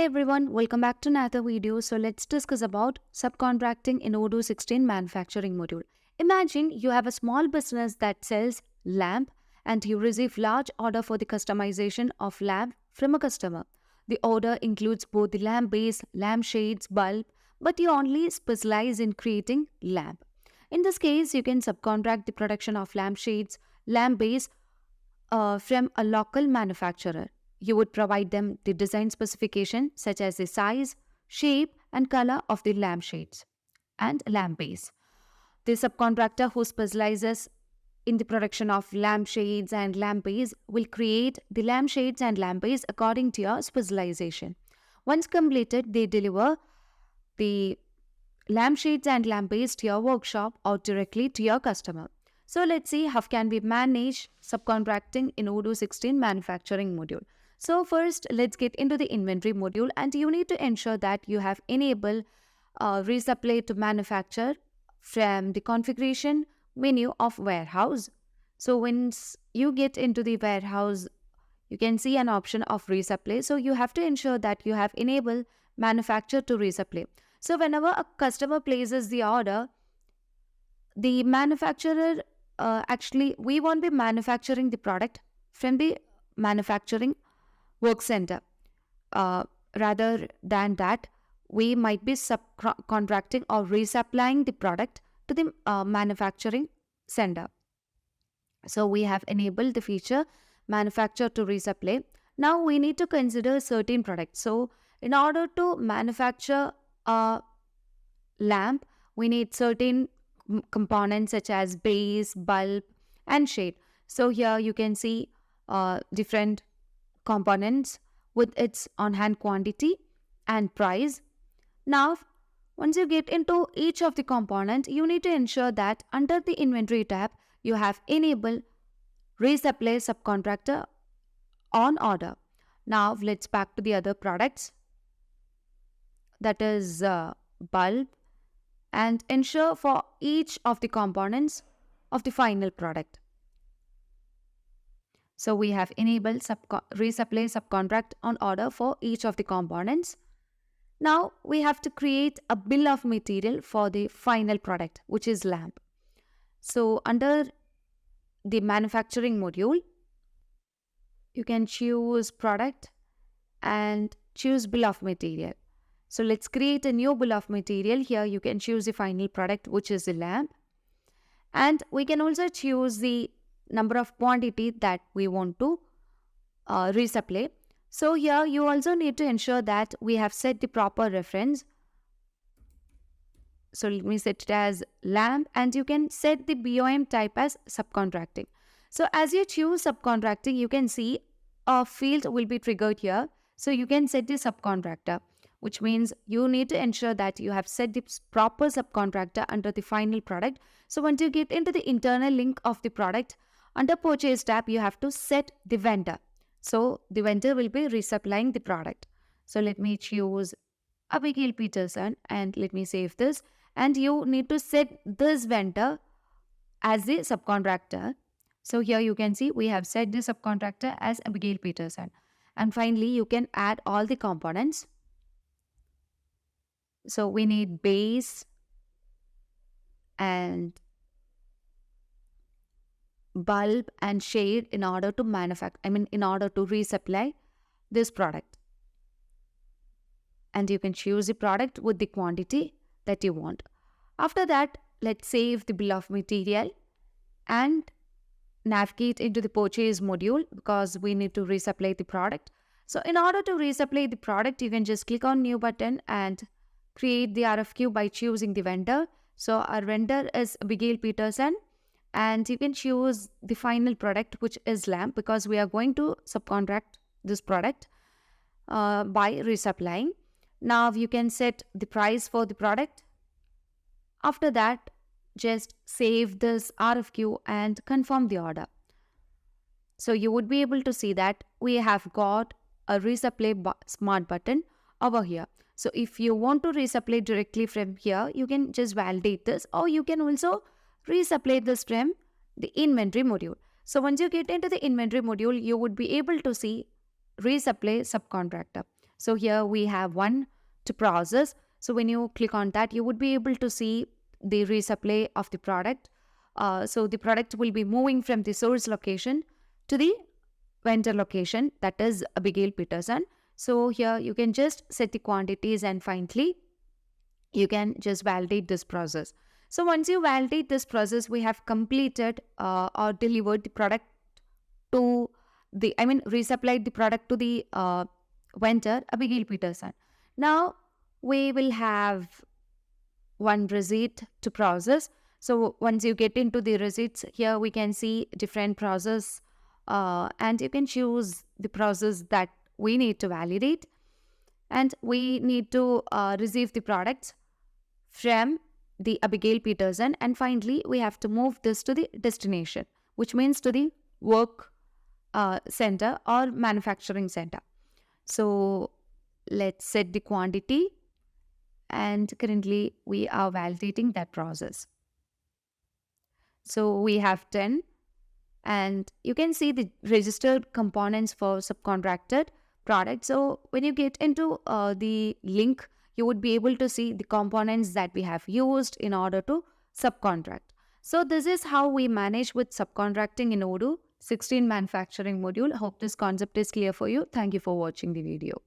everyone, welcome back to another video. So let's discuss about subcontracting in Odoo 16 manufacturing module. Imagine you have a small business that sells lamp and you receive large order for the customization of lamp from a customer. The order includes both the lamp base, lamp shades, bulb, but you only specialize in creating lamp. In this case, you can subcontract the production of lamp shades, lamp base from a local manufacturer. You would provide them the design specification such as the size, shape and color of the lampshades and lamp base. The subcontractor who specializes in the production of lampshades and lamp base will create the lampshades and lamp base according to your specialization. Once completed, they deliver the lampshades and lamp base to your workshop or directly to your customer. So let's see how can we manage subcontracting in Odoo 16 manufacturing module. So first, let's get into the inventory module, and you need to ensure that you have enabled resupply to manufacture from the configuration menu of warehouse. So once you get into the warehouse, you can see an option of resupply. So you have to ensure that you have enabled manufacture to resupply. So whenever a customer places the order, the manufacturer we won't be manufacturing the product from the manufacturing work center. Rather than that, we might be subcontracting or resupplying the product to the manufacturing center. So we have enabled the feature manufacture to resupply. Now we need to consider certain products. So in order to manufacture a lamp, we need certain components such as base, bulb and shade. So here you can see different components with its on-hand quantity and price. Now, once you get into each of the component, you need to ensure that under the inventory tab, you have enabled resupply subcontractor on order. Now, let's back to the other products. That is bulb, and ensure for each of the components of the final product. So we have enabled resupply subcontract on order for each of the components. Now we have to create a bill of material for the final product, which is lamp. So under the manufacturing module, you can choose product and choose bill of material. So let's create a new bill of material. Here you can choose the final product, which is the lamp. And we can also choose the number of quantity that we want to resupply. So here you also need to ensure that we have set the proper reference. So let me set it as lamp, and you can set the BOM type as subcontracting. So as you choose subcontracting, you can see a field will be triggered here. So you can set the subcontractor, which means you need to ensure that you have set the proper subcontractor under the final product. So once you get into the internal link of the product, under purchase tab, you have to set the vendor. So the vendor will be resupplying the product. So let me choose Abigail Peterson and let me save this. And you need to set this vendor as the subcontractor. So here you can see we have set the subcontractor as Abigail Peterson. And finally, you can add all the components. So we need base and bulb and shade in order to in order to resupply this product. And you can choose the product with the quantity that you want. After that, let's save the bill of material and navigate into the purchase module because we need to resupply the product. So in order to resupply the product, you can just click on new button and create the RFQ by choosing the vendor. So our vendor is Abigail Peterson. And you can choose the final product, which is lamp, because we are going to subcontract this product by resupplying. Now you can set the price for the product. After that, just save this RFQ and confirm the order. So you would be able to see that we have got a resupply smart button over here. So if you want to resupply directly from here, you can just validate this, or you can also resupply this from the inventory module. So once you get into the inventory module, you would be able to see resupply subcontractor. So here we have one to process. So when you click on that, you would be able to see the resupply of the product. So the product will be moving from the source location to the vendor location, that is Abigail Peterson. So here you can just set the quantities and finally you can just validate this process. So once you validate this process, we have completed or delivered the product to resupplied the product to the vendor, Abigail Peterson. Now we will have one receipt to process. So once you get into the receipts, here we can see different process and you can choose the process that we need to validate. And we need to receive the products from the Abigail Peterson. And finally, we have to move this to the destination, which means to the work center or manufacturing center. So let's set the quantity, and currently we are validating that process. So we have 10, and you can see the registered components for subcontracted product. So when you get into the link, you would be able to see the components that we have used in order to subcontract. So this is how we manage with subcontracting in Odoo 16 manufacturing module. Hope this concept is clear for you. Thank you for watching the video.